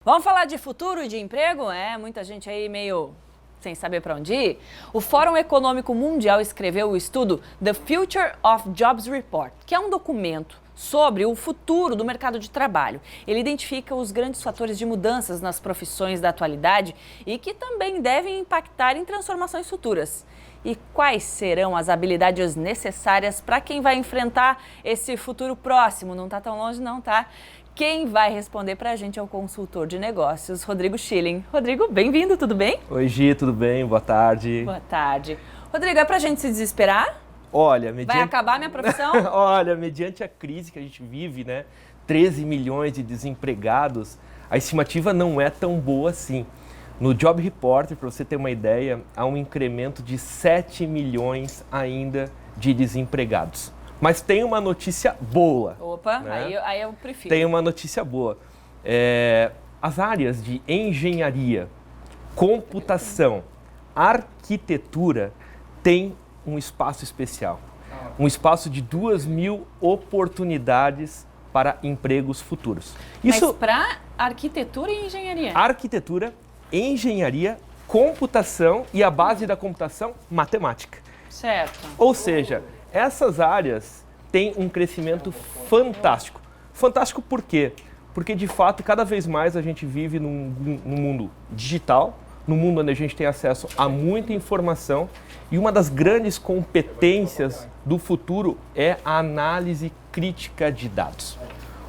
Vamos falar de futuro e de emprego? Muita gente aí meio sem saber para onde ir. O Fórum Econômico Mundial escreveu o estudo The Future of Jobs Report, que é um documento sobre o futuro do mercado de trabalho. Ele identifica os grandes fatores de mudanças nas profissões da atualidade e que também devem impactar em transformações futuras. E quais serão as habilidades necessárias para quem vai enfrentar esse futuro próximo? Não está tão longe não, tá? Quem vai responder para a gente é o consultor de negócios, Rodrigo Schilling. Rodrigo, bem-vindo, tudo bem? Oi, Gi, tudo bem? Boa tarde. Boa tarde. Rodrigo, é para a gente se desesperar? Olha, Vai acabar a minha profissão? Olha, mediante a crise que a gente vive, 13 milhões de desempregados, a estimativa não é tão boa assim. No Job Report, para você ter uma ideia, há um incremento de 7 milhões ainda de desempregados. Mas tem uma notícia boa. Opa, aí eu prefiro. Tem uma notícia boa. As áreas de engenharia, computação, arquitetura têm um espaço especial. Um espaço de 2.000 oportunidades para empregos futuros. Mas para arquitetura e engenharia? Arquitetura, engenharia, computação e a base da computação, matemática. Certo. Ou seja, essas áreas têm um crescimento fantástico. Fantástico por quê? Porque, de fato, cada vez mais a gente vive num mundo digital, num mundo onde a gente tem acesso a muita informação, e uma das grandes competências do futuro é a análise crítica de dados.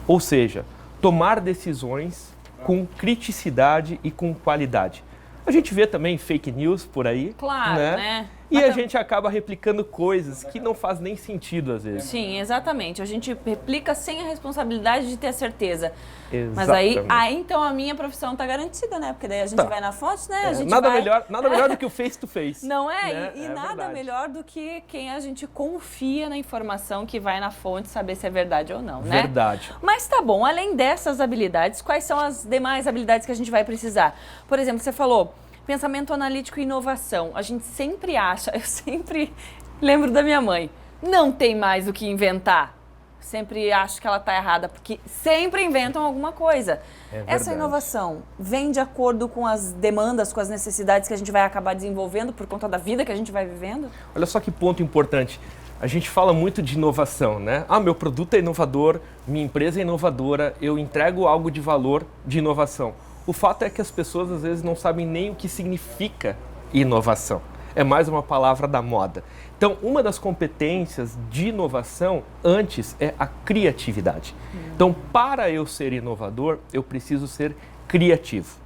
Ou seja, tomar decisões com criticidade e com qualidade. A gente vê também fake news por aí. Claro, né? E a gente acaba replicando coisas que não faz nem sentido às vezes. Sim, exatamente. A gente replica sem a responsabilidade de ter a certeza. Exatamente. Mas aí então a minha profissão está garantida, né? Porque daí a gente vai na fonte, né? A gente nada melhor do que o face to face. Não é? Né? E nada verdade. melhor do que quem a gente confia na informação que vai na fonte saber se é verdade ou não, né? Verdade. Mas tá bom, além dessas habilidades, quais são as demais habilidades que a gente vai precisar? Por exemplo, você falou pensamento analítico e inovação. A gente sempre acha, eu sempre lembro da minha mãe, não tem mais o que inventar. Sempre acho que ela está errada, porque sempre inventam alguma coisa. Essa inovação vem de acordo com as demandas, com as necessidades que a gente vai acabar desenvolvendo por conta da vida que a gente vai vivendo? Olha só que ponto importante. A gente fala muito de inovação, né? Meu produto é inovador, minha empresa é inovadora, eu entrego algo de valor de inovação. O fato é que as pessoas às vezes não sabem nem o que significa inovação. É mais uma palavra da moda. Então, uma das competências de inovação antes é a criatividade. Então, para eu ser inovador, eu preciso ser criativo.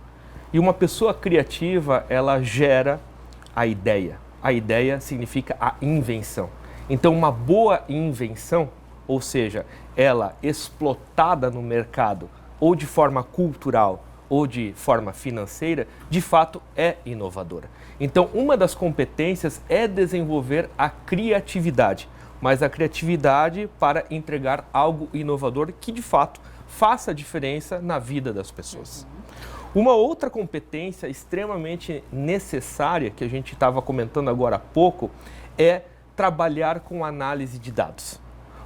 E uma pessoa criativa, ela gera a ideia. A ideia significa a invenção. Então, uma boa invenção, ou seja, ela explotada no mercado ou de forma cultural, ou de forma financeira, de fato é inovadora. Então, uma das competências é desenvolver a criatividade, mas a criatividade para entregar algo inovador que, de fato, faça a diferença na vida das pessoas. Uma outra competência extremamente necessária, que a gente estava comentando agora há pouco, é trabalhar com análise de dados.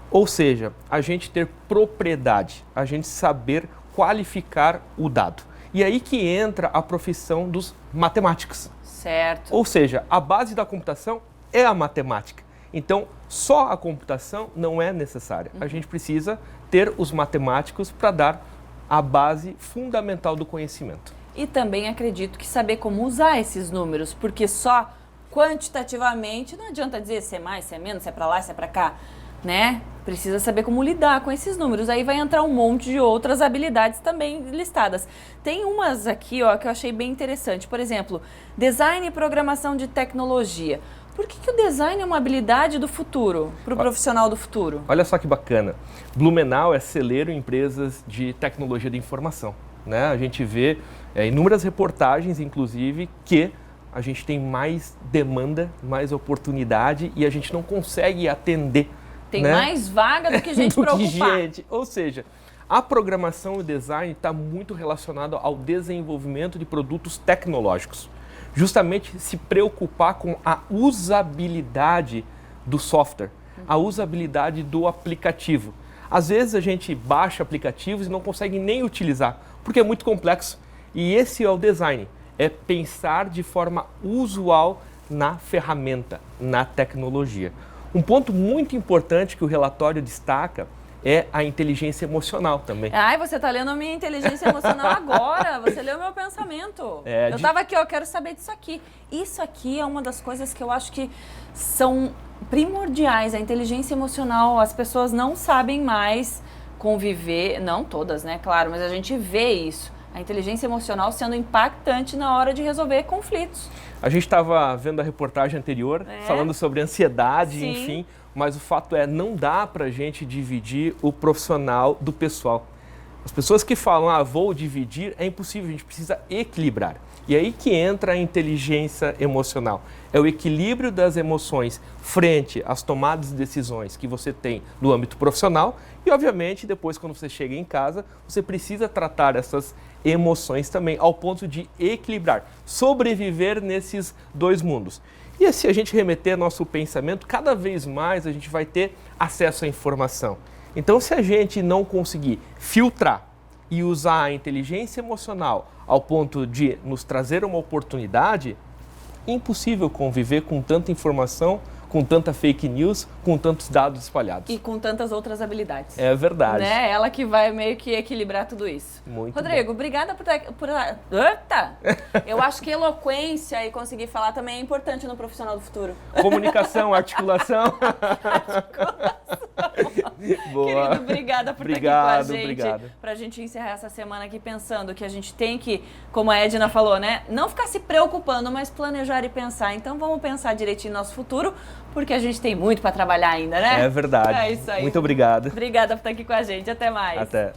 Ou seja, a gente ter propriedade, a gente saber qualificar o dado. E aí que entra a profissão dos matemáticos. Certo. Ou seja, a base da computação é a matemática. Então, só a computação não é necessária. A gente precisa ter os matemáticos para dar a base fundamental do conhecimento. E também acredito que saber como usar esses números, porque só quantitativamente não adianta dizer se é mais, se é menos, se é para lá, se é para cá, né? Precisa saber como lidar com esses números. Aí vai entrar um monte de outras habilidades também listadas. Tem umas aqui, que eu achei bem interessante. Por exemplo, design e programação de tecnologia. Por que o design é uma habilidade do futuro, para o profissional do futuro? Olha só que bacana. Blumenau é celeiro em empresas de tecnologia de informação, né? A gente vê inúmeras reportagens, inclusive, que a gente tem mais demanda, mais oportunidade e a gente não consegue atender. Tem mais vaga do que gente para ocupar. Ou seja, a programação e o design está muito relacionado ao desenvolvimento de produtos tecnológicos. Justamente se preocupar com a usabilidade do software, a usabilidade do aplicativo. Às vezes a gente baixa aplicativos e não consegue nem utilizar, porque é muito complexo. E esse é o design, é pensar de forma usual na ferramenta, na tecnologia. Um ponto muito importante que o relatório destaca é a inteligência emocional também. Ai, você tá lendo a minha inteligência emocional agora, você leu meu pensamento. Eu tava aqui, eu quero saber disso aqui. Isso aqui é uma das coisas que eu acho que são primordiais, a inteligência emocional. As pessoas não sabem mais conviver, não todas, né, claro, mas a gente vê isso. A inteligência emocional sendo impactante na hora de resolver conflitos. A gente estava vendo a reportagem anterior, falando sobre ansiedade, Sim. enfim, mas o fato é, não dá para a gente dividir o profissional do pessoal. As pessoas que falam, vou dividir, é impossível, a gente precisa equilibrar. E aí que entra a inteligência emocional. É o equilíbrio das emoções frente às tomadas de decisões que você tem no âmbito profissional e, obviamente, depois quando você chega em casa, você precisa tratar essas emoções também, ao ponto de equilibrar, sobreviver nesses dois mundos. E se a gente remeter nosso pensamento, cada vez mais a gente vai ter acesso à informação. Então, se a gente não conseguir filtrar e usar a inteligência emocional ao ponto de nos trazer uma oportunidade, impossível conviver com tanta informação, com tanta fake news, com tantos dados espalhados. E com tantas outras habilidades. É verdade. Né? Ela que vai meio que equilibrar tudo isso. Muito Rodrigo, bom. Obrigada por... Eita! Eu acho que eloquência e conseguir falar também é importante no profissional do futuro. Comunicação, articulação. Boa. Querido, obrigada por estar aqui com a gente. Obrigado. Pra gente encerrar essa semana aqui pensando que a gente tem que, como a Edna falou, né? Não ficar se preocupando, mas planejar e pensar. Então vamos pensar direitinho no nosso futuro, porque a gente tem muito para trabalhar ainda, né? É verdade. É isso aí. Muito obrigado. Obrigada por estar aqui com a gente. Até mais. Até.